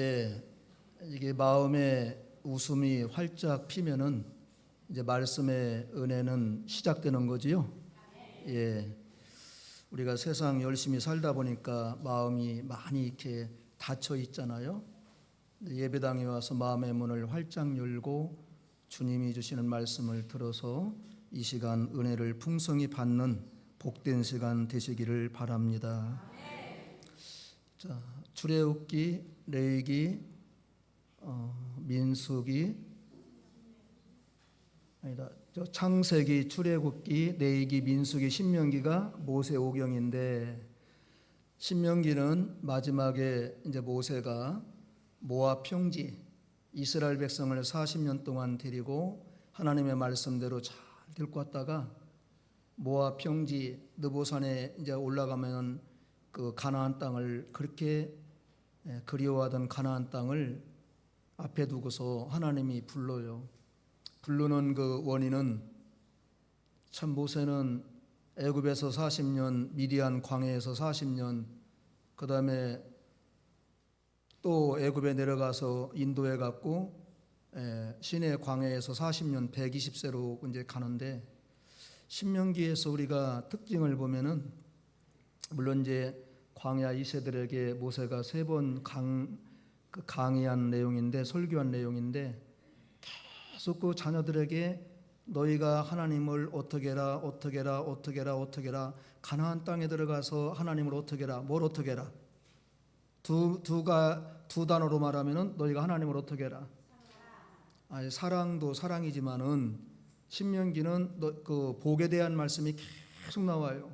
예, 이게 마음에 웃음이 활짝 피면은 이제 말씀의 은혜는 시작되는 거지요. 예, 우리가 세상 열심히 살다 보니까 마음이 많이 이렇게 닫혀 있잖아요. 예배당에 와서 마음의 문을 활짝 열고 주님이 주시는 말씀을 들어서 이 시간 은혜를 풍성히 받는 복된 시간 되시기를 바랍니다. 자, 출애굽기, 레위기, 민수기, 아니다. 창세기, 출애굽기, 레위기, 민수기, 신명기가 모세오경인데, 신명기는 마지막에 이제 모세가 모압 평지 이스라엘 백성을 40년 동안 데리고 하나님의 말씀대로 잘 데리고 왔다가 모압 평지 느보산에 이제 올라가면 그 가나안 땅을 그렇게 그리워하던 가나안 땅을 앞에 두고서 하나님이 불러요. 부르는 그 원인은 참 모세는 애굽에서 40년, 미디안 광해에서 40년, 그 다음에 또 애굽에 내려가서 인도에 갔고 시내 광해에서 40년 120세로 이제 가는데, 신명기에서 우리가 특징을 보면은 물론 이제 광야 2세들에게 모세가 3번 강의한 내용인데, 설교한 내용인데, 계속 그 자녀들에게 너희가 하나님을 어떻게 해라 가나안 땅에 들어가서 하나님을 어떻게 해라, 뭘 어떻게 해라. 두 단어로 말하면은 너희가 하나님을 어떻게 해라. 아니, 사랑도 사랑이지만은 신명기는 그 복에 대한 말씀이 계속 나와요.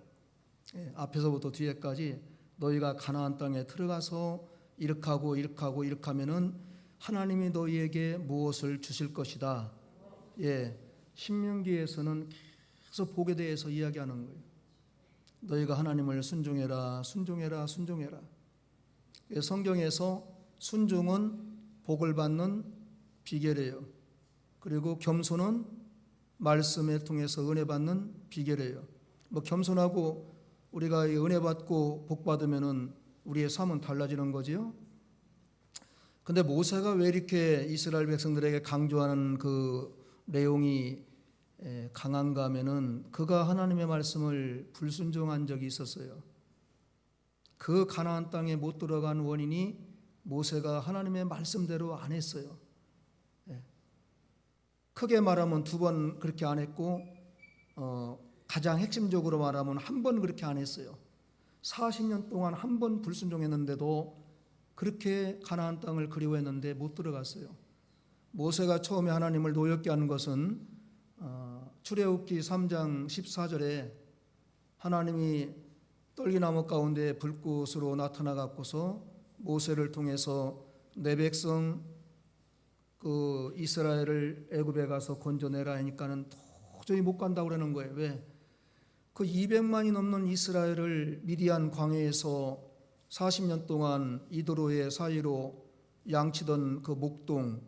앞에서부터 뒤에까지 너희가 가나안 땅에 들어가서 이렇게 하면은 하나님이 너희에게 무엇을 주실 것이다. 신명기에서는 계속 복에 대해서 이야기하는 거예요. 너희가 하나님을 순종해라. 성경에서 순종은 복을 받는 비결이에요. 그리고 겸손은 말씀을 통해서 은혜 받는 비결이에요. 겸손하고 우리가 은혜 받고 복 받으면은 우리의 삶은 달라지는 거지요. 근데 모세가 왜 이렇게 이스라엘 백성들에게 강조하는 그 내용이 강한가 하면은 그가 하나님의 말씀을 불순종한 적이 있었어요. 그 가나안 땅에 못 들어간 원인이 모세가 하나님의 말씀대로 안 했어요. 크게 말하면 2번 그렇게 안 했고, 가장 핵심적으로 말하면 1번 그렇게 안 했어요. 40년 동안 1번 불순종했는데도 그렇게 가나안 땅을 그리워했는데 못 들어갔어요. 모세가 처음에 하나님을 노엽게 하는 것은 출애굽기 3장 14절에 하나님이 떨기나무 가운데 불꽃으로 나타나 갖고서 모세를 통해서 내 백성 그 이스라엘을 애굽에 가서 건져내라 하니까는 도저히 못 간다고 그러는 거예요. 왜? 그 200만이 넘는 이스라엘을 미디안 광해에서 40년 동안 이도로의 사이로 양치던 그 목동,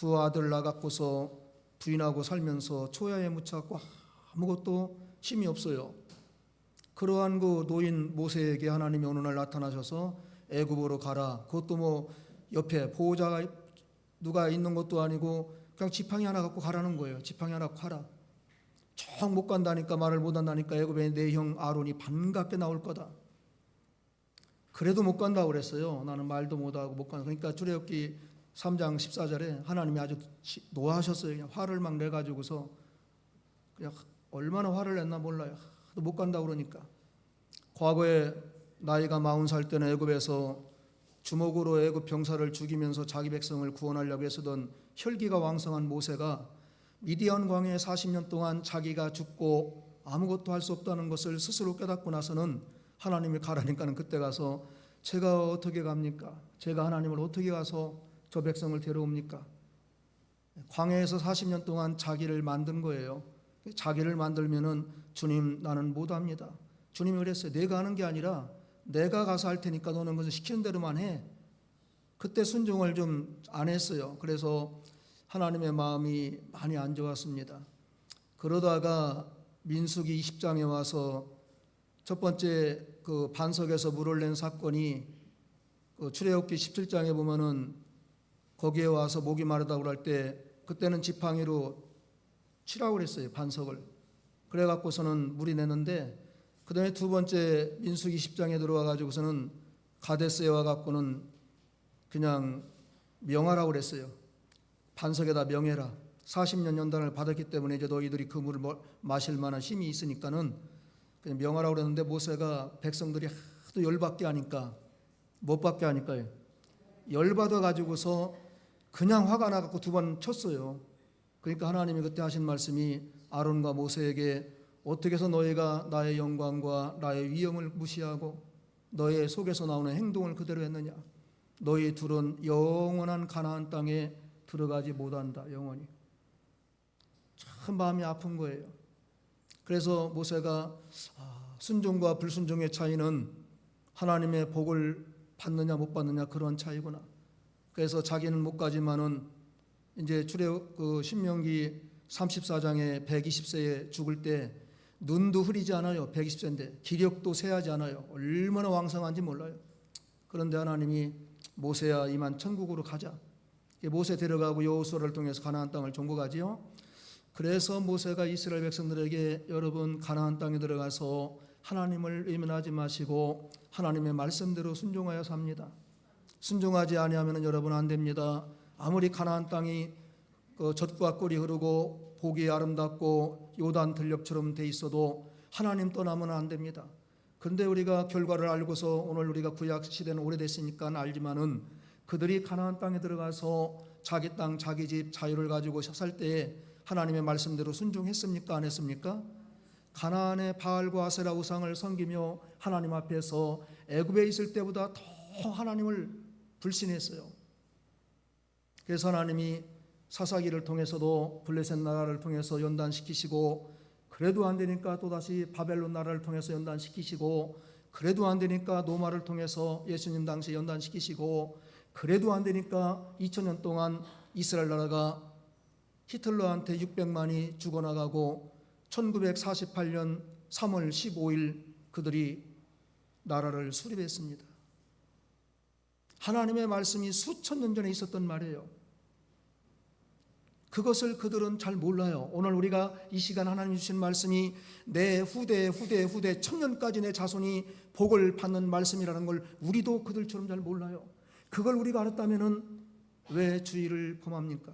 2 아들 낳았고서 부인하고 살면서 초야에 묻혀갖고 아무것도 힘이 없어요. 그러한 그 노인 모세에게 하나님이 어느 날 나타나셔서 애굽으로 가라. 그것도 옆에 보호자가 누가 있는 것도 아니고 그냥 지팡이 하나 갖고 가라는 거예요. 지팡이 하나 갖고 가라. 정 못 간다니까, 말을 못 한다니까 애굽에 내 형 아론이 반갑게 나올 거다. 그래도 못 간다고 그랬어요. 나는 말도 못하고 못 간다. 그러니까 출애굽기 3장 14절에 하나님이 아주 노하셨어요. 그냥 화를 막 내가지고서 그냥 얼마나 화를 냈나 몰라요. 못 간다고 그러니까. 과거에 나이가 40살 때는 애굽에서 주먹으로 애굽 병사를 죽이면서 자기 백성을 구원하려고 애쓰던 혈기가 왕성한 모세가 미디안 광야에 40년 동안 자기가 죽고 아무것도 할 수 없다는 것을 스스로 깨닫고 나서는 하나님이 가라니까는 그때 가서 제가 어떻게 갑니까? 제가 하나님을 어떻게 가서 저 백성을 데려옵니까? 광야에서 40년 동안 자기를 만든 거예요. 자기를 만들면은 주님 나는 못합니다. 주님이 그랬어요. 내가 하는 게 아니라 내가 가서 할 테니까 너는 그것을 시키는 대로만 해. 그때 순종을 좀 안 했어요. 그래서 하나님의 마음이 많이 안 좋았습니다. 그러다가 민수기 20장에 와서 첫 번째 그 반석에서 물을 낸 사건이 그 출애굽기 17장에 보면은 거기에 와서 목이 마르다고 그럴 때 그때는 지팡이로 치라고 그랬어요. 반석을. 그래 갖고서는 물이 내는데 그다음에 두 번째 민수기 10장에 들어와 가지고서는 가데스에 와 갖고는 그냥 명하라고 그랬어요. 반석에다 명해라. 40년 연단을 받았기 때문에 이제 너희들이 그 물을 마실 만한 힘이 있으니까는 그냥 명하라고 그랬는데 모세가 백성들이 하도 열받게 하니까 못 받게 하니까요. 열받아 가지고서 그냥 화가 나 갖고 두 번 쳤어요. 그러니까 하나님이 그때 하신 말씀이 아론과 모세에게 어떻게 해서 너희가 나의 영광과 나의 위엄을 무시하고 너의 속에서 나오는 행동을 그대로 했느냐. 너희 둘은 영원한 가나안 땅에 들어가지 못한다. 영원히. 참 마음이 아픈 거예요. 그래서 모세가 순종과 불순종의 차이는 하나님의 복을 받느냐 못 받느냐 그런 차이구나. 그래서 자기는 못 가지만은 이제 신명기 34장에 120세에 죽을 때 눈도 흐리지 않아요. 120세인데 기력도 쇠하지 않아요. 얼마나 왕성한지 몰라요. 그런데 하나님이 모세야 이만 천국으로 가자. 모세 데려가고 여호수아를 통해서 가나안 땅을 종국하지요. 그래서 모세가 이스라엘 백성들에게 여러분 가나안 땅에 들어가서 하나님을 의문하지 마시고 하나님의 말씀대로 순종하여 삽니다. 순종하지 아니하면 여러분 안 됩니다. 아무리 가나안 땅이 젖과 꿀이 흐르고 보기 아름답고 요단 들녘처럼 돼 있어도 하나님 떠나면 안 됩니다. 그런데 우리가 결과를 알고서 오늘 우리가 구약 시대는 오래됐으니까 알지만은 그들이 가나안 땅에 들어가서 자기 땅 자기 집 자유를 가지고 살 때에 하나님의 말씀대로 순종했습니까? 안 했습니까? 가나안의 바알과 아세라 우상을 섬기며 하나님 앞에서 애굽에 있을 때보다 더 하나님을 불신했어요. 그래서 하나님이 사사기를 통해서도 블레셋 나라를 통해서 연단시키시고 그래도 안 되니까 또다시 바벨론 나라를 통해서 연단시키시고 그래도 안 되니까 노마를 통해서 예수님 당시 연단시키시고 그래도 안 되니까 2000년 동안 이스라엘 나라가 히틀러한테 600만이 죽어나가고 1948년 3월 15일 그들이 나라를 수립했습니다. 하나님의 말씀이 수천 년 전에 있었던 말이에요. 그것을 그들은 잘 몰라요. 오늘 우리가 이 시간 하나님 주신 말씀이 내 후대 천년까지 내 자손이 복을 받는 말씀이라는 걸 우리도 그들처럼 잘 몰라요. 그걸 우리가 알았다면 왜 주의를 범합니까?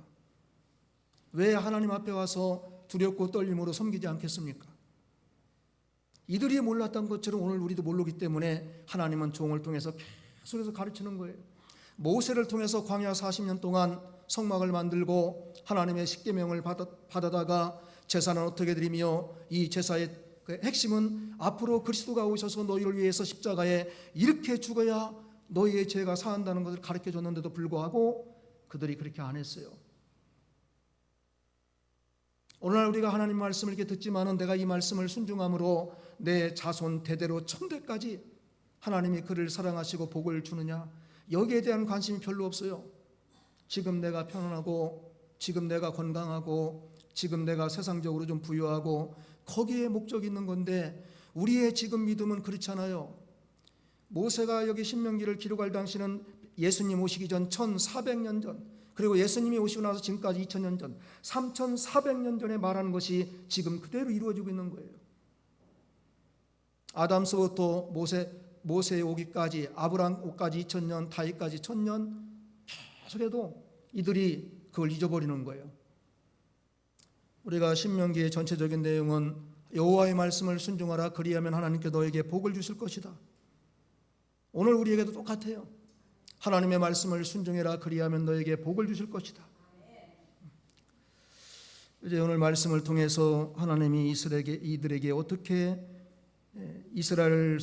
왜 하나님 앞에 와서 두렵고 떨림으로 섬기지 않겠습니까? 이들이 몰랐던 것처럼 오늘 우리도 모르기 때문에 하나님은 종을 통해서 계속해서 가르치는 거예요. 모세를 통해서 광야 40년 동안 성막을 만들고 하나님의 십계명을 받아다가 제사는 어떻게 드리며 이 제사의 핵심은 앞으로 그리스도가 오셔서 너희를 위해서 십자가에 이렇게 죽어야 너희의 죄가 사한다는 것을 가르쳐줬는데도 불구하고 그들이 그렇게 안 했어요. 오늘날 우리가 하나님 말씀을 이렇게 듣지만은 내가 이 말씀을 순종함으로 내 자손 대대로 천대까지 하나님이 그를 사랑하시고 복을 주느냐, 여기에 대한 관심이 별로 없어요. 지금 내가 편안하고 지금 내가 건강하고 지금 내가 세상적으로 좀 부유하고 거기에 목적이 있는 건데 우리의 지금 믿음은 그렇잖아요. 모세가 여기 신명기를 기록할 당시는 예수님 오시기 전 1400년 전, 그리고 예수님이 오시고 나서 지금까지 2000년 전, 3400년 전에 말하는 것이 지금 그대로 이루어지고 있는 거예요. 아담서부터 모세의 오기까지, 아브라함 오기까지 2000년, 다윗까지 1000년 계속해도 이들이 그걸 잊어버리는 거예요. 우리가 신명기의 전체적인 내용은 여호와의 말씀을 순종하라, 그리하면 하나님께 너에게 복을 주실 것이다. 오늘 우리에게도 똑같아요. 하나님의 말씀을 순종해라, 그리하면 너에게 복을 주실 것이다. 이제 오늘 말씀을 통해서 하나님이 이들에게 어떻게 이스라엘을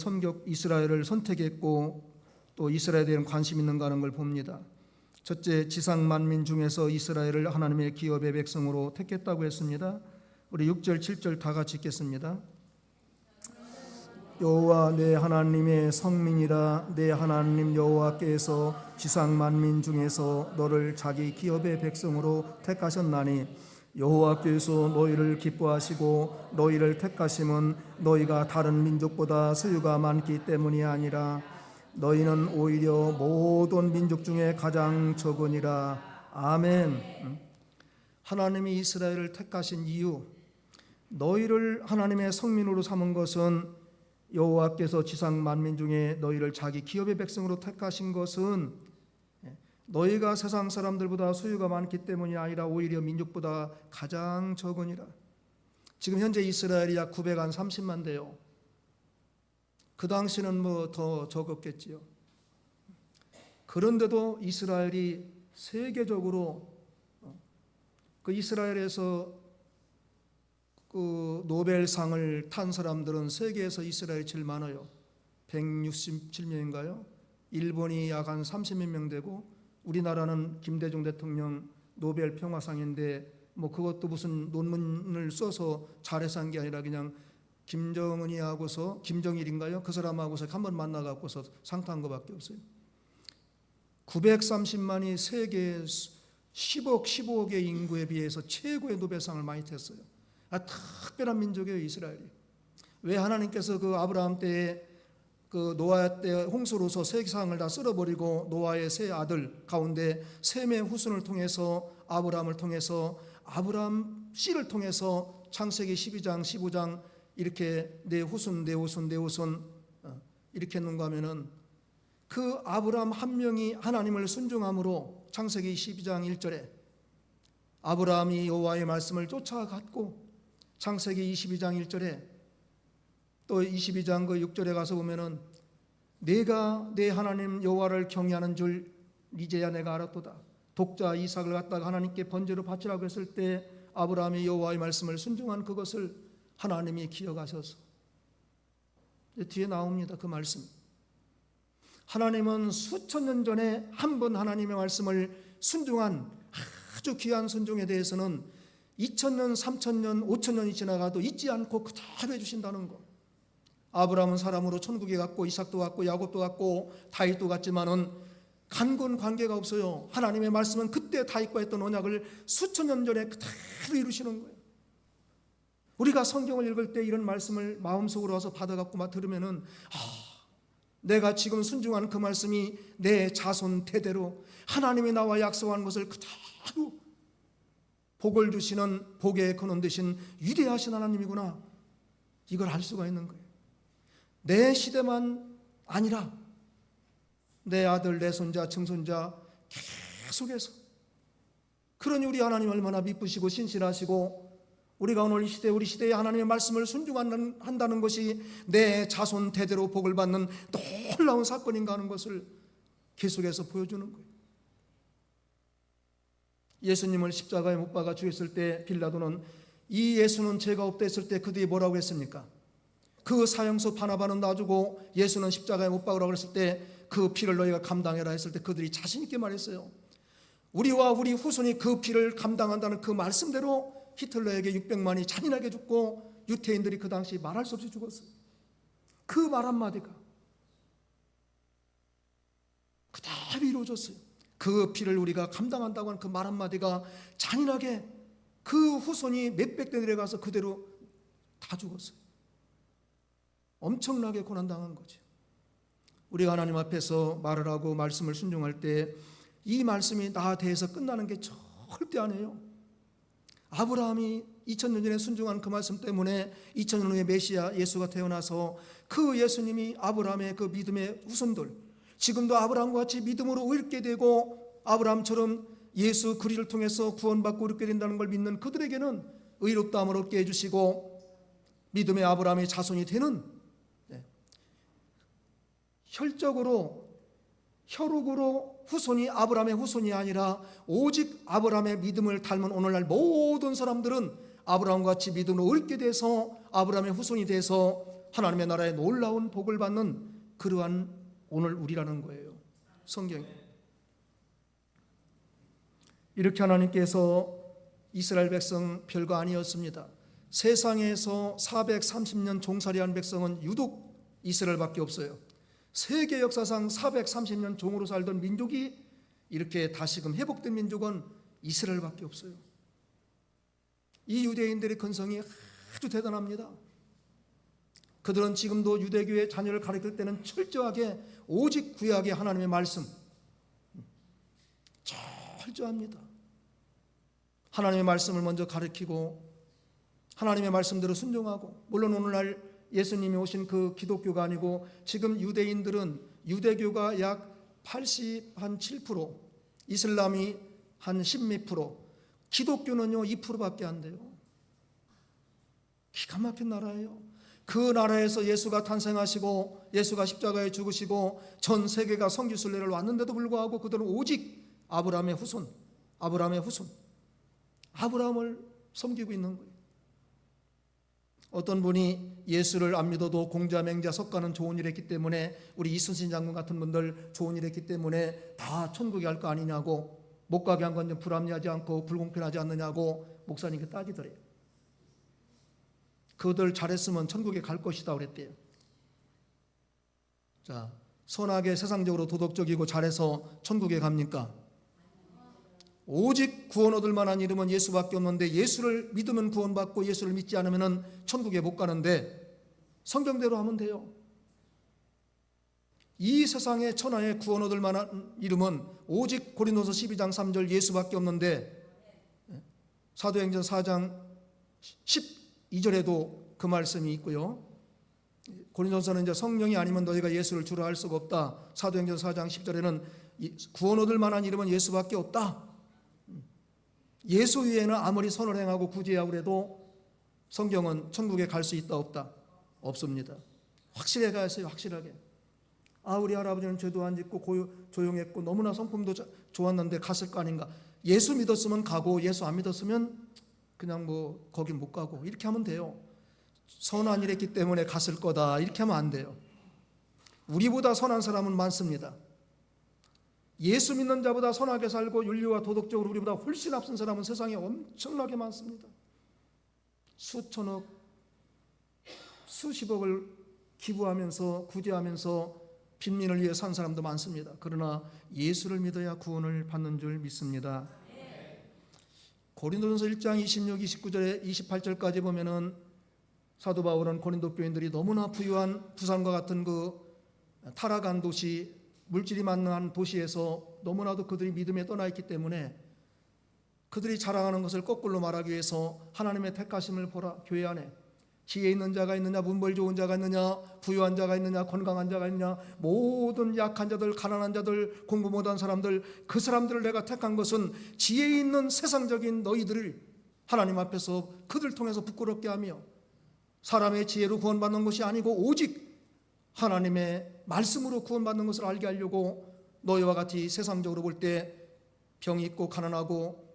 선택했고 또 이스라엘에 대한 관심 있는가 하는 걸 봅니다. 첫째, 지상 만민 중에서 이스라엘을 하나님의 기업의 백성으로 택했다고 했습니다. 우리 6절 7절 다 같이 읽겠습니다. 여호와 내 하나님의 성민이라, 내 하나님 여호와께서 지상 만민 중에서 너를 자기 기업의 백성으로 택하셨나니 여호와께서 너희를 기뻐하시고 너희를 택하심은 너희가 다른 민족보다 소유가 많기 때문이 아니라 너희는 오히려 모든 민족 중에 가장 적으니라. 아멘. 하나님이 이스라엘을 택하신 이유, 너희를 하나님의 성민으로 삼은 것은, 여호와께서 지상 만민 중에 너희를 자기 기업의 백성으로 택하신 것은 너희가 세상 사람들보다 수요가 많기 때문이 아니라 오히려 민족보다 가장 적으니라. 지금 현재 이스라엘이 약 930만 돼요. 그 당시는 뭐 더 적었겠지요. 그런데도 이스라엘이 세계적으로 그 이스라엘에서 그 노벨상을 탄 사람들은 세계에서 이스라엘이 제일 많아요. 167명인가요? 일본이 약 한 30몇 명 되고, 우리나라는 김대중 대통령 노벨 평화상인데 뭐 그것도 무슨 논문을 써서 잘해서 한 게 아니라 그냥 김정은이 하고서, 김정일인가요? 그 사람하고서 한번 만나갖고서 상 탄 거밖에 없어요. 930만이 세계 10억, 15억의 인구에 비해서 최고의 노벨상을 많이 탔어요. 특별한 민족이에요, 이스라엘이. 왜 하나님께서 그 아브라함 때에 그 노아 때 홍수로서 세상을 다 쓸어버리고 노아의 세 아들 가운데 셈의 후손을 통해서, 아브라함을 통해서, 아브라함 씨를 통해서 창세기 12장 15장 이렇게 내 후손 이렇게 했는가 하면은, 그 아브라함 한 명이 하나님을 순종함으로 창세기 12장 1절에 아브라함이 여호와의 말씀을 쫓아갔고, 창세기 22장 1절에 또 22장 그 6절에 가서 보면은 내가 내 하나님 여호와를 경외하는 줄 이제야 내가 알았도다. 독자 이삭을 갖다가 하나님께 번제로 바치라고 했을 때 아브라함이 여호와의 말씀을 순종한 그것을 하나님이 기억하셔서, 뒤에 나옵니다, 그 말씀. 하나님은 수천 년 전에 한 번 하나님의 말씀을 순종한 아주 귀한 순종에 대해서는 2000년, 3000년, 5000년이 지나가도 잊지 않고 그대로 해주신다는 거. 아브라함은 사람으로 천국에 갔고, 이삭도 갔고, 야곱도 갔고, 다윗도 갔지만은 간근 관계가 없어요. 하나님의 말씀은 그때 다윗과 했던 언약을 수천 년 전에 그대로 이루시는 거예요. 우리가 성경을 읽을 때 이런 말씀을 마음속으로 와서 받아갖고 막 들으면은, 내가 지금 순종한 그 말씀이 내 자손 대대로 하나님이 나와 약속한 것을 그대로 복을 주시는, 복의 근원 되신 위대하신 하나님이구나, 이걸 알 수가 있는 거예요. 내 시대만 아니라 내 아들, 내 손자, 증손자 계속해서. 그러니 우리 하나님 얼마나 미쁘시고 신실하시고, 우리가 오늘 이 시대, 우리 시대에 하나님의 말씀을 순종한다는 것이 내 자손 대대로 복을 받는 놀라운 사건인가 하는 것을 계속해서 보여주는 거예요. 예수님을 십자가에 못 박아 죽였을 때 빌라도는 이 예수는 죄가 없다 했을 때 그들이 뭐라고 했습니까? 그 사형수 바나바는 놔주고 예수는 십자가에 못 박으라고 했을 때 그 피를 너희가 감당해라 했을 때 그들이 자신 있게 말했어요. 우리와 우리 후손이 그 피를 감당한다는 그 말씀대로 히틀러에게 600만이 잔인하게 죽고 유태인들이 그 당시 말할 수 없이 죽었어요. 그 말 한마디가 그대로 이루어졌어요. 그 피를 우리가 감당한다고 하는 그 말 한마디가 잔인하게 그 후손이 몇백 대 내려가서 그대로 다 죽었어요. 엄청나게 고난당한 거죠. 우리가 하나님 앞에서 말을 하고 말씀을 순종할 때 이 말씀이 나 대해서 끝나는 게 절대 아니에요. 아브라함이 2000년 전에 순종한 그 말씀 때문에 2000년 후에 메시아 예수가 태어나서 그 예수님이 아브라함의 그 믿음의 후손들, 지금도 아브라함과 같이 믿음으로 의롭게 되고 아브라함처럼 예수 그리스도를 통해서 구원받고 의롭게 된다는 걸 믿는 그들에게는 의롭다함을 얻게 해주시고 믿음의 아브라함의 자손이 되는, 혈육으로 후손이 아브라함의 후손이 아니라 오직 아브라함의 믿음을 닮은 오늘날 모든 사람들은 아브라함과 같이 믿음으로 옳게 돼서 아브라함의 후손이 돼서 하나님의 나라에 놀라운 복을 받는 그러한 오늘 우리라는 거예요. 성경에 이렇게 하나님께서 이스라엘 백성 별거 아니었습니다. 세상에서 430년 종살이한 백성은 유독 이스라엘밖에 없어요. 세계 역사상 430년 종으로 살던 민족이 이렇게 다시금 회복된 민족은 이스라엘밖에 없어요. 이 유대인들의 근성이 아주 대단합니다. 그들은 지금도 유대교의 자녀를 가르칠 때는 철저하게 오직 구약의 하나님의 말씀 철저합니다. 하나님의 말씀을 먼저 가르치고 하나님의 말씀대로 순종하고, 물론 오늘날 예수님이 오신 그 기독교가 아니고 지금 유대인들은 유대교가 약 87%, 이슬람이 한 10몇 %, 기독교는요 2%밖에 안 돼요. 기가 막힌 나라예요. 그 나라에서 예수가 탄생하시고 예수가 십자가에 죽으시고 전 세계가 성지순례를 왔는데도 불구하고 그들은 오직 아브라함의 후손, 아브라함을 섬기고 있는 거예요. 어떤 분이 예수를 안 믿어도 공자, 맹자, 석가는 좋은 일 했기 때문에, 우리 이순신 장군 같은 분들 좋은 일 했기 때문에 다 천국에 갈 거 아니냐고, 못 가게 한 건 좀 불합리하지 않고 불공평하지 않느냐고 목사님께 따지더래요. 그들 잘했으면 천국에 갈 것이다 그랬대요. 자, 선하게 세상적으로 도덕적이고 잘해서 천국에 갑니까? 오직 구원 얻을 만한 이름은 예수밖에 없는데, 예수를 믿으면 구원받고 예수를 믿지 않으면 천국에 못 가는데 성경대로 하면 돼요. 이 세상에 천하에 구원 얻을 만한 이름은 오직 고린도서 12장 3절 예수밖에 없는데, 사도행전 4장 12절에도 그 말씀이 있고요. 고린도서는 이제 성령이 아니면 너희가 예수를 주라 할 수가 없다. 사도행전 4장 10절에는 구원 얻을 만한 이름은 예수밖에 없다. 예수 위에는 아무리 선을 행하고 구제하고 그래도 성경은 천국에 갈 수 있다 없다? 없습니다. 확실하게 가야어요. 확실하게. 우리 할아버지는 죄도 안 짓고 조용했고 너무나 성품도 좋았는데 갔을 거 아닌가. 예수 믿었으면 가고 예수 안 믿었으면 그냥 뭐 거긴 못 가고, 이렇게 하면 돼요. 선한 일 했기 때문에 갔을 거다, 이렇게 하면 안 돼요. 우리보다 선한 사람은 많습니다. 예수 믿는 자보다 선하게 살고 윤리와 도덕적으로 우리보다 훨씬 앞선 사람은 세상에 엄청나게 많습니다. 수천억, 수십억을 기부하면서 구제하면서 빈민을 위해 산 사람도 많습니다. 그러나 예수를 믿어야 구원을 받는 줄 믿습니다. 고린도전서 1장 26, 29절에 28절까지 보면은 사도 바울은 고린도 교인들이 너무나 부유한 부산과 같은 그 타락한 도시, 물질이 만능한 도시에서 너무나도 그들이 믿음에 떠나 있기 때문에 그들이 자랑하는 것을 거꾸로 말하기 위해서 하나님의 택하심을 보라. 교회 안에 지혜 있는 자가 있느냐, 문벌 좋은 자가 있느냐, 부유한 자가 있느냐, 건강한 자가 있느냐, 모든 약한 자들, 가난한 자들, 공부 못한 사람들, 그 사람들을 내가 택한 것은 지혜 있는 세상적인 너희들을 하나님 앞에서 그들 통해서 부끄럽게 하며 사람의 지혜로 구원받는 것이 아니고 오직 하나님의 말씀으로 구원받는 것을 알게 하려고 너희와 같이 세상적으로 볼 때 병이 있고 가난하고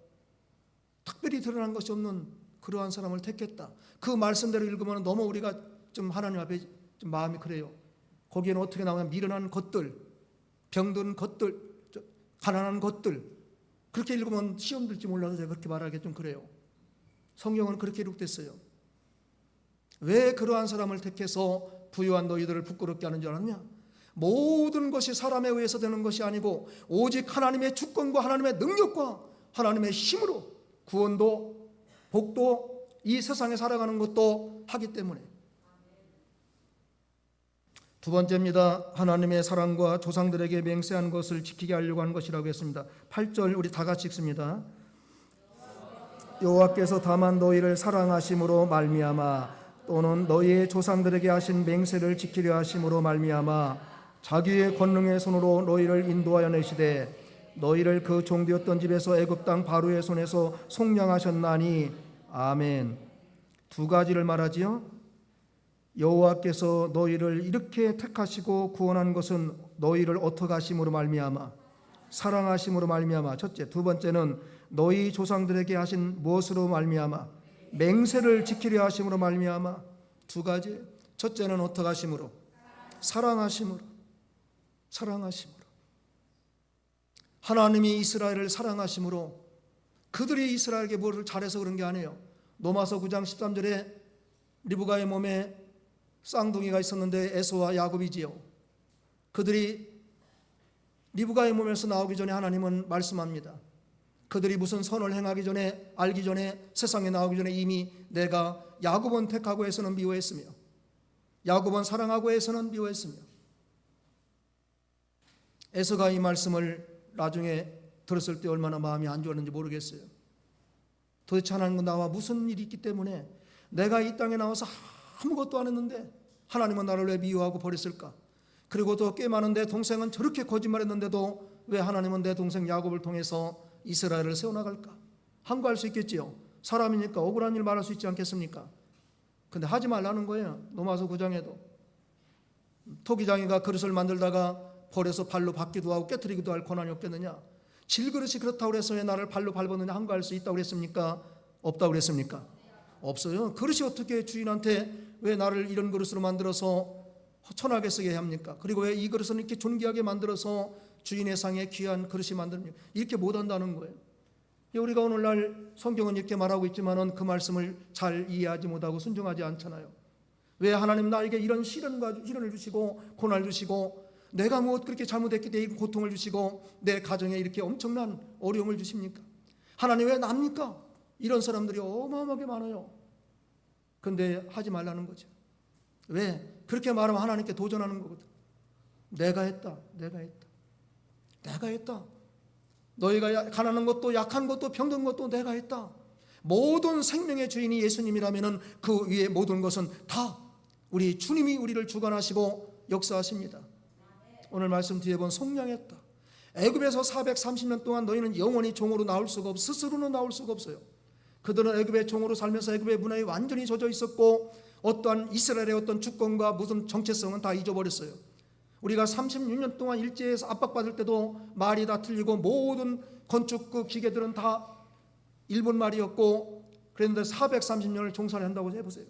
특별히 드러난 것이 없는 그러한 사람을 택했다. 그 말씀대로 읽으면 너무 우리가 좀 하나님 앞에 좀 마음이 그래요. 거기에는 어떻게 나오냐, 미련한 것들, 병든 것들, 가난한 것들, 그렇게 읽으면 시험 들지 몰라서 제가 그렇게 말하기 좀 그래요. 성경은 그렇게 기록됐어요. 왜 그러한 사람을 택해서 부유한 너희들을 부끄럽게 하는 줄 알았냐? 모든 것이 사람에 의해서 되는 것이 아니고 오직 하나님의 주권과 하나님의 능력과 하나님의 힘으로 구원도 복도 이 세상에 살아가는 것도 하기 때문에. 두 번째입니다. 하나님의 사랑과 조상들에게 맹세한 것을 지키게 하려고 한 것이라고 했습니다. 8절 우리 다 같이 읽습니다. 여호와께서 다만 너희를 사랑하심으로 말미암아 또는 너희의 조상들에게 하신 맹세를 지키려 하심으로 말미암아 자기의 권능의 손으로 너희를 인도하여 내시되 너희를 그 종되었던 집에서 애굽 땅 바로의 손에서 속량하셨나니. 아멘. 두 가지를 말하지요. 여호와께서 너희를 이렇게 택하시고 구원한 것은 너희를 어떻게 하심으로 말미암아? 사랑하심으로 말미암아. 첫째. 두 번째는 너희 조상들에게 하신 무엇으로 말미암아? 맹세를 지키려 하심으로 말미암아. 두 가지. 첫째는 어떻게 하심으로? 사랑하심으로. 하나님이 이스라엘을 사랑하심으로. 그들이 이스라엘에게 뭐를 잘해서 그런 게 아니에요. 로마서 9장 13절에 리브가의 몸에 쌍둥이가 있었는데 에서와 야곱이지요. 그들이 리브가의 몸에서 나오기 전에 하나님은 말씀합니다. 그들이 무슨 선을 행하기 전에, 알기 전에, 세상에 나오기 전에 이미 내가 야곱은 택하고 에서는 미워했으며 야곱은 사랑하고 에서는 미워했으며, 에서가 이 말씀을 나중에 들었을 때 얼마나 마음이 안 좋았는지 모르겠어요. 도대체 하나님은 나와 무슨 일이 있기 때문에 내가 이 땅에 나와서 아무것도 안 했는데 하나님은 나를 왜 미워하고 버렸을까? 그리고 또 꽤 많은 내 동생은 저렇게 거짓말했는데도 왜 하나님은 내 동생 야곱을 통해서 이스라엘을 세워나갈까? 항거할 수 있겠지요. 사람이니까 억울한 일 말할 수 있지 않겠습니까? 근데 하지 말라는 거예요. 로마서 9장에도 토기장이가 그릇을 만들다가 버려서 발로 밟기도 하고 깨트리기도 할 권한이 없겠느냐? 질그릇이 그렇다고 해서 왜 나를 발로 밟았느냐 항거할 수 있다고 그랬습니까? 없다고 그랬습니까? 없어요. 그릇이 어떻게 주인한테 왜 나를 이런 그릇으로 만들어서 허천하게 쓰게 합니까? 그리고 왜 이 그릇은 이렇게 존귀하게 만들어서 주인의 상에 귀한 그릇이 만듭니까? 이렇게 못한다는 거예요. 우리가 오늘날 성경은 이렇게 말하고 있지만은 그 말씀을 잘 이해하지 못하고 순종하지 않잖아요. 왜 하나님 나에게 이런 시련을 주시고 고난을 주시고 내가 무엇 그렇게 잘못했기 때문에 고통을 주시고 내 가정에 이렇게 엄청난 어려움을 주십니까? 하나님 왜 납니까? 이런 사람들이 어마어마하게 많아요. 근데 하지 말라는 거죠. 왜? 그렇게 말하면 하나님께 도전하는 거거든. 내가 했다. 너희가 가난한 것도 약한 것도 병든 것도 내가 했다. 모든 생명의 주인이 예수님이라면 그 위에 모든 것은 다 우리 주님이 우리를 주관하시고 역사하십니다. 오늘 말씀 뒤에 본 속량했다. 애굽에서 430년 동안 너희는 영원히 종으로 나올 수가 없어. 스스로는 나올 수가 없어요. 그들은 애굽의 종으로 살면서 애굽의 문화에 완전히 젖어 있었고 어떠한 이스라엘의 어떤 주권과 무슨 정체성은 다 잊어버렸어요. 우리가 36년 동안 일제에서 압박받을 때도 말이 다 틀리고 모든 건축 그 기계들은 다 일본 말이었고 그런데 430년을 종살이 한다고 해보세요.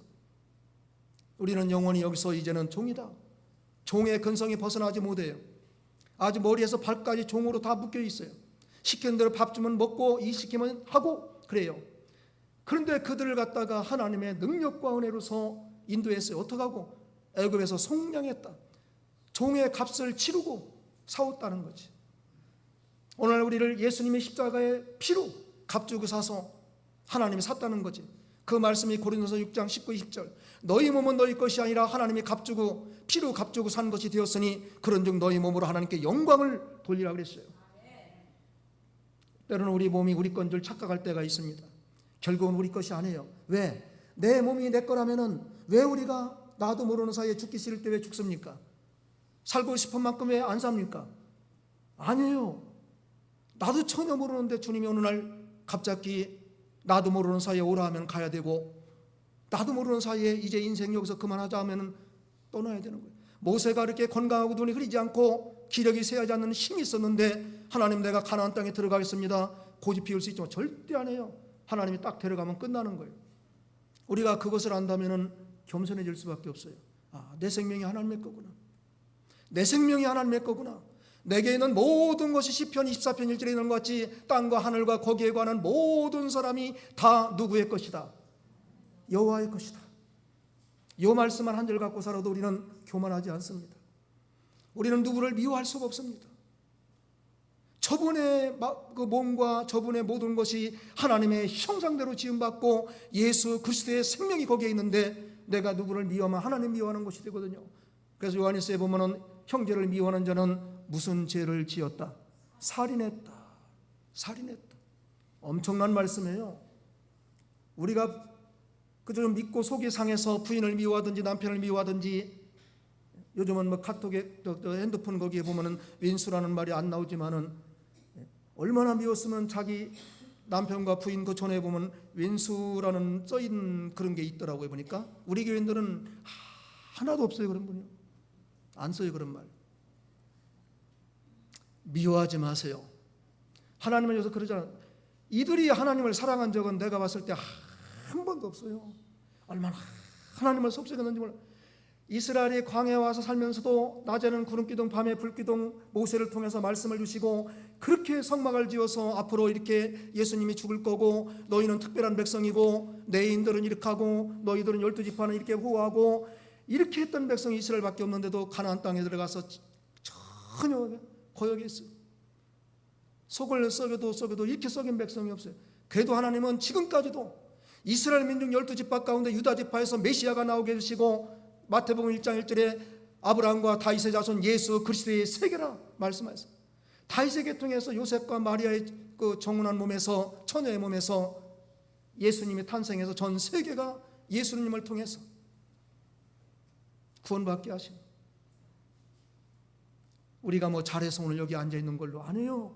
우리는 영원히 여기서 이제는 종이다. 종의 근성이 벗어나지 못해요. 아주 머리에서 발까지 종으로 다 묶여 있어요. 시키는 대로 밥 주면 먹고 이 시키면 하고 그래요. 그런데 그들을 갖다가 하나님의 능력과 은혜로서 인도했어요. 어떡하고? 애굽에서 속량했다. 종의 값을 치르고 사왔다는 거지. 오늘 우리를 예수님의 십자가의 피로 값주고 사서 하나님이 샀다는 거지. 그 말씀이 고린도서 6장 19, 20절 너희 몸은 너희 것이 아니라 하나님이 값주고 피로 값주고 산 것이 되었으니 그런즉 너희 몸으로 하나님께 영광을 돌리라 그랬어요. 때로는 우리 몸이 우리 건 줄 착각할 때가 있습니다. 결국은 우리 것이 아니에요. 왜? 내 몸이 내 거라면은 왜 우리가 나도 모르는 사이에 죽기 싫을 때 왜 죽습니까? 살고 싶은 만큼 왜 안 삽니까? 아니에요. 나도 전혀 모르는데 주님이 어느 날 갑자기 나도 모르는 사이에 오라 하면 가야 되고 나도 모르는 사이에 이제 인생 여기서 그만하자 하면 떠나야 되는 거예요. 모세가 이렇게 건강하고 눈이 흐리지 않고 기력이 쇠하지 않는 힘이 있었는데 하나님 내가 가나안 땅에 들어가겠습니다. 고집 피울 수 있지만 절대 안 해요. 하나님이 딱 데려가면 끝나는 거예요. 우리가 그것을 안다면 겸손해질 수밖에 없어요. 내 생명이 하나님의 거구나. 내 생명이 하나님의 거구나. 내게 있는 모든 것이 시편 24편 1절에 있는 것 같이 땅과 하늘과 거기에 관한 모든 사람이 다 누구의 것이다? 여호와의 것이다. 이 말씀만 한 절 갖고 살아도 우리는 교만하지 않습니다. 우리는 누구를 미워할 수가 없습니다. 저분의 그 몸과 저분의 모든 것이 하나님의 형상대로 지음받고 예수 그리스도의 생명이 거기에 있는데 내가 누구를 미워하면 하나님 미워하는 것이 되거든요. 그래서 요한일서에 보면은 형제를 미워하는 자는 무슨 죄를 지었다? 살인했다. 엄청난 말씀이에요. 우리가 그저 믿고 속이 상해서 부인을 미워하든지 남편을 미워하든지 요즘은 뭐 카톡에 핸드폰 거기에 보면은 윈수라는 말이 안 나오지만은 얼마나 미웠으면 자기 남편과 부인 그 전에 보면 윈수라는 써있는 그런 게 있더라고요. 보니까 우리 교인들은 하나도 없어요. 그런 분이요. 안 써요. 그런 말. 미워하지 마세요. 하나님은 여기서 그러잖아요. 이들이 하나님을 사랑한 적은 내가 봤을 때 한 번도 없어요. 얼마나 하나님을 속삭였는지 몰라. 이스라엘이 광야에 와서 살면서도 낮에는 구름기둥 밤에 불기둥 모세를 통해서 말씀을 주시고 그렇게 성막을 지어서 앞으로 이렇게 예수님이 죽을 거고 너희는 특별한 백성이고 내인들은 이렇게 하고 너희들은 12지파는 이렇게 호하고 이렇게 했던 백성이 이스라엘밖에 없는데도 가나안 땅에 들어가서 전혀 거역했어요. 속을 썩여도 이렇게 썩인 백성이 없어요. 그래도 하나님은 지금까지도 이스라엘 민족 12지파 가운데 유다지파에서 메시아가 나오게 해주시고 마태복음 1장 1절에 아브라함과 다윗의 자손 예수 그리스도의 세계라 말씀하셨어요. 다윗의 계통에서 요셉과 마리아의 그 정운한 몸에서, 처녀의 몸에서 예수님이 탄생해서 전 세계가 예수님을 통해서 구원받게 하신, 우리가 뭐 잘해서 오늘 여기 앉아 있는 걸로 아니에요.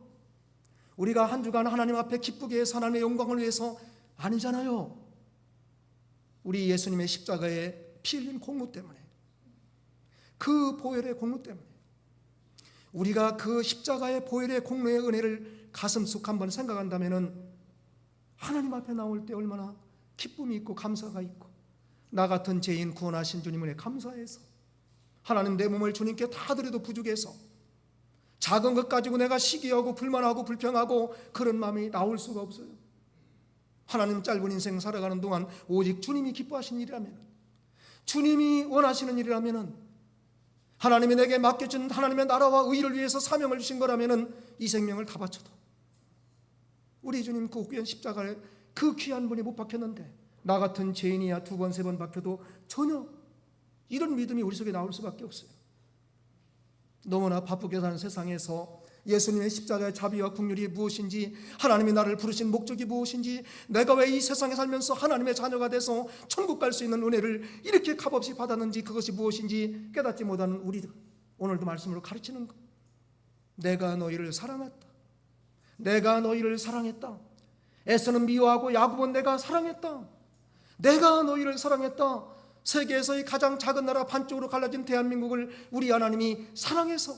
우리가 한 주간 하나님 앞에 기쁘게 해서 하나님의 영광을 위해서 아니잖아요. 우리 예수님의 십자가에 피 흘린 공로 때문에, 그 보혈의 공로 때문에, 우리가 그 십자가의 보혈의 공로의 은혜를 가슴속 한번 생각한다면 하나님 앞에 나올 때 얼마나 기쁨이 있고 감사가 있고, 나 같은 죄인 구원하신 주님을 감사해서, 하나님 내 몸을 주님께 다 드려도 부족해서 작은 것 가지고 내가 시기하고 불만하고 불평하고 그런 마음이 나올 수가 없어요. 하나님 짧은 인생 살아가는 동안 오직 주님이 기뻐하시는 일이라면, 주님이 원하시는 일이라면, 하나님이 내게 맡겨준 하나님의 나라와 의를 위해서 사명을 주신 거라면 이 생명을 다 바쳐도, 우리 주님 그 귀한 십자가에 그 귀한 분이 못 박혔는데 나 같은 죄인이야 두 번 세 번 박혀도 전혀 이런 믿음이 우리 속에 나올 수밖에 없어요. 너무나 바쁘게 사는 세상에서 예수님의 십자가의 자비와 긍휼이 무엇인지, 하나님이 나를 부르신 목적이 무엇인지, 내가 왜 이 세상에 살면서 하나님의 자녀가 돼서 천국 갈 수 있는 은혜를 이렇게 값없이 받았는지, 그것이 무엇인지 깨닫지 못하는 우리들, 오늘도 말씀으로 가르치는 것. 내가 너희를 사랑했다. 내가 너희를 사랑했다. 에서는 미워하고 야곱은 내가 사랑했다. 내가 너희를 사랑했다. 세계에서의 가장 작은 나라 반쪽으로 갈라진 대한민국을 우리 하나님이 사랑해서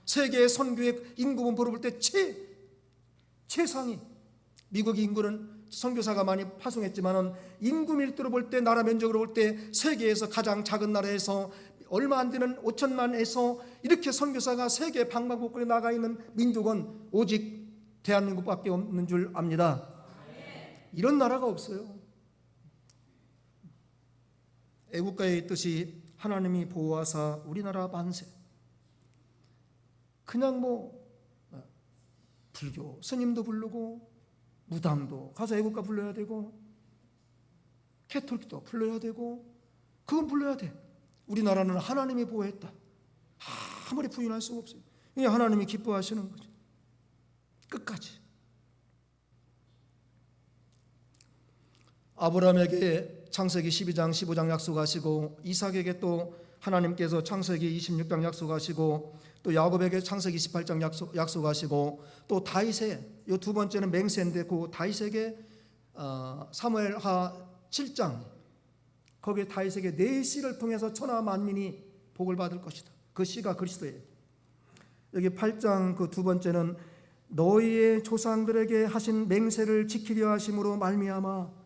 세계 선교의 인구분 보러 볼 때 최상위, 미국의 인구는 선교사가 많이 파송했지만 인구 밀도로 볼 때, 나라 면적으로 볼 때 세계에서 가장 작은 나라에서 얼마 안 되는 5천만에서 이렇게 선교사가 세계 방방곡곡에 나가 있는 민족은 오직 대한민국밖에 없는 줄 압니다. 이런 나라가 없어요. 애국가에 있듯이 하나님이 보호하사 우리나라 만세. 그냥 뭐 불교 스님도 부르고 무당도 가서 애국가 불러야 되고 캐톨릭도 불러야 되고 그건 불러야 돼. 우리나라는 하나님이 보호했다. 아무리 부인할 수가 없어요. 이게 하나님이 기뻐하시는 거죠. 끝까지. 아브라함에게 창세기 12장 15장 약속하시고, 이삭에게 또 하나님께서 창세기 26장 약속하시고, 또 야곱에게 창세기 28장 약속하시고, 또 다윗의 이 두 번째는 맹세인데 그 다윗에게 사무엘하 7장, 거기에 다윗에게 네 씨를 통해서 천하 만민이 복을 받을 것이다. 그 씨가 그리스도예요. 여기 8장 그 두 번째는 너희의 조상들에게 하신 맹세를 지키려 하심으로 말미암아,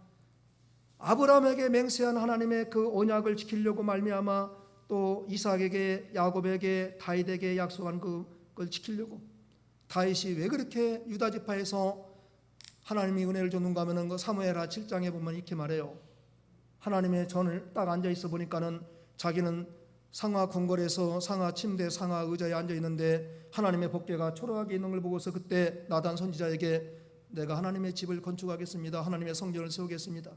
아브라함에게 맹세한 하나님의 그 언약을 지키려고 말미암아 또 이삭에게, 야곱에게, 다윗에게 약속한 그걸 지키려고. 다윗이 왜 그렇게 유다 지파에서 하나님이 은혜를 줬는가 하면은 그 사무엘하 7장에 보면 이렇게 말해요. 하나님의 전을 딱 앉아 있어 보니까는 자기는 상하 궁궐에서 상하 침대, 상하 의자에 앉아 있는데 하나님의 법궤가 초라하게 있는 걸 보고서 그때 나단 선지자에게 내가 하나님의 집을 건축하겠습니다. 하나님의 성전을 세우겠습니다.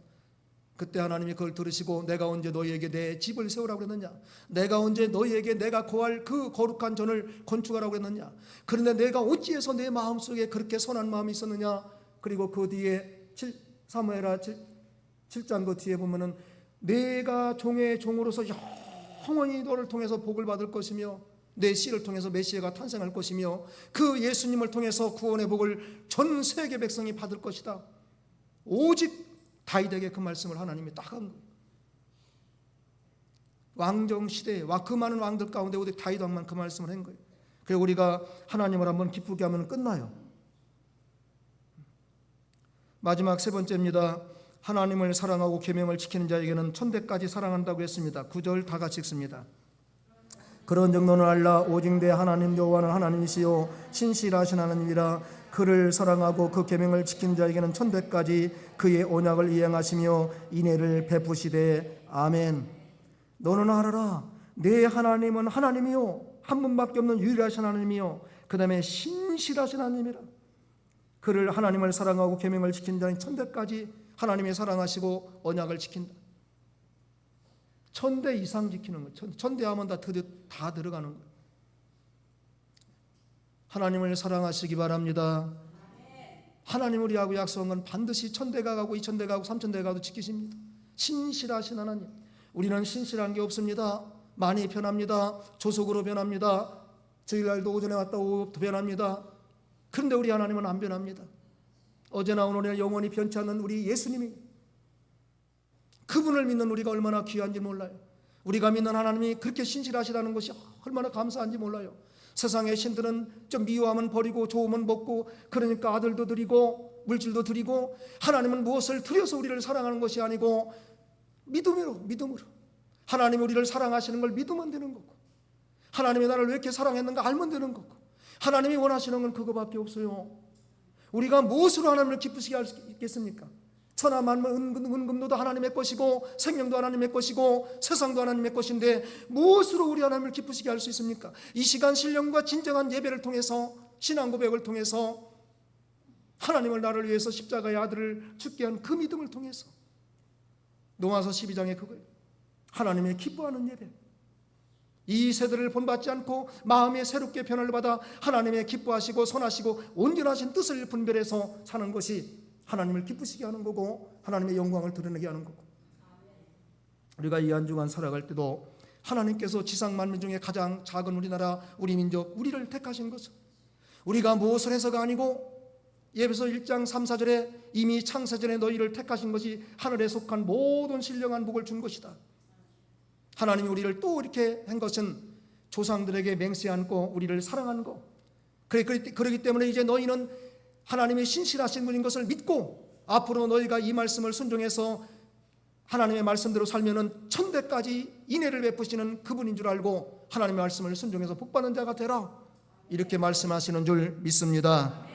그때 하나님이 그걸 들으시고 내가 언제 너희에게 내 집을 세우라고 했느냐? 내가 언제 너희에게 내가 거할 그 거룩한 전을 건축하라고 했느냐? 그런데 내가 어찌해서 내 마음속에 그렇게 선한 마음이 있었느냐? 그리고 그 뒤에 사무엘하 7장 그 뒤에 보면은 내가 종의 종으로서 영원히 너를 통해서 복을 받을 것이며 내 씨를 통해서 메시아가 탄생할 것이며 그 예수님을 통해서 구원의 복을 전 세계 백성이 받을 것이다. 오직 다윗에게 그 말씀을 하나님이 딱 한 거예요. 왕정 시대에 그 많은 왕들 가운데 오직 다윗 왕만 그 말씀을 한 거예요. 그리고 우리가 하나님을 한번 기쁘게 하면 끝나요. 마지막 세 번째입니다. 하나님을 사랑하고 계명을 지키는 자에게는 천대까지 사랑한다고 했습니다. 9절 다 같이 읽습니다. 그런 정도는 알라. 오직 내 하나님 여호와는 하나님이시요 신실하신 하나님이라. 그를 사랑하고 그 계명을 지키는 자에게는 천대까지 그의 언약을 이행하시며 인애를 베푸시되 아멘. 너는 알아라. 내 하나님은 하나님이요 한 분밖에 없는 유일하신 하나님이요 그 다음에 신실하신 하나님이라. 그를 하나님을 사랑하고 계명을 지키는 자는 천대까지 하나님이 사랑하시고 언약을 지킨다. 천대 이상 지키는 거. 천대하면 다 들어가는 거예요. 하나님을 사랑하시기 바랍니다. 하나님 우리하고 약속한 건 반드시 천대가 가고 이천대 가고 삼천대 가도 지키십니다. 신실하신 하나님. 우리는 신실한 게 없습니다. 많이 변합니다. 조속으로 변합니다. 주일날도 오전에 왔다 오후부터 변합니다. 그런데 우리 하나님은 안 변합니다. 어제나 오늘이나 영원히 변치 않는 우리 예수님이, 그분을 믿는 우리가 얼마나 귀한지 몰라요. 우리가 믿는 하나님이 그렇게 신실하시다는 것이 얼마나 감사한지 몰라요. 세상의 신들은 좀 미워하면 버리고 좋으면 먹고, 그러니까 아들도 드리고 물질도 드리고, 하나님은 무엇을 드려서 우리를 사랑하는 것이 아니고 믿음으로 하나님이 우리를 사랑하시는 걸 믿으면 되는 거고, 하나님이 나를 왜 이렇게 사랑했는가 알면 되는 거고, 하나님이 원하시는 건 그거밖에 없어요. 우리가 무엇으로 하나님을 기쁘시게 할 수 있겠습니까? 천하 만물 은금노도 하나님의 것이고 생명도 하나님의 것이고 세상도 하나님의 것인데 무엇으로 우리 하나님을 기쁘시게 할 수 있습니까? 이 시간 신령과 진정한 예배를 통해서, 신앙 고백을 통해서, 하나님을 나를 위해서 십자가의 아들을 죽게 한 그 믿음을 통해서, 로마서 12장에 그거예요. 하나님의 기뻐하는 예배. 이 세대를 본받지 않고 마음의 새롭게 변화를 받아 하나님의 기뻐하시고 선하시고 온전하신 뜻을 분별해서 사는 것이 하나님을 기쁘시게 하는 거고, 하나님의 영광을 드러내게 하는 거고. 우리가 이 한 주간 살아갈 때도 하나님께서 지상 만민 중에 가장 작은 우리나라, 우리 민족, 우리를 택하신 것은 우리가 무엇을 해서가 아니고, 예배서 1장 3, 4절에 이미 창세전에 너희를 택하신 것이 하늘에 속한 모든 신령한 복을 준 것이다. 하나님이 우리를 또 이렇게 한 것은 조상들에게 맹세 안고 우리를 사랑한 거. 그렇기 때문에 이제 너희는 하나님의 신실하신 분인 것을 믿고, 앞으로 너희가 이 말씀을 순종해서 하나님의 말씀대로 살면은 천대까지 인애를 베푸시는 그분인 줄 알고 하나님의 말씀을 순종해서 복받는 자가 되라, 이렇게 말씀하시는 줄 믿습니다.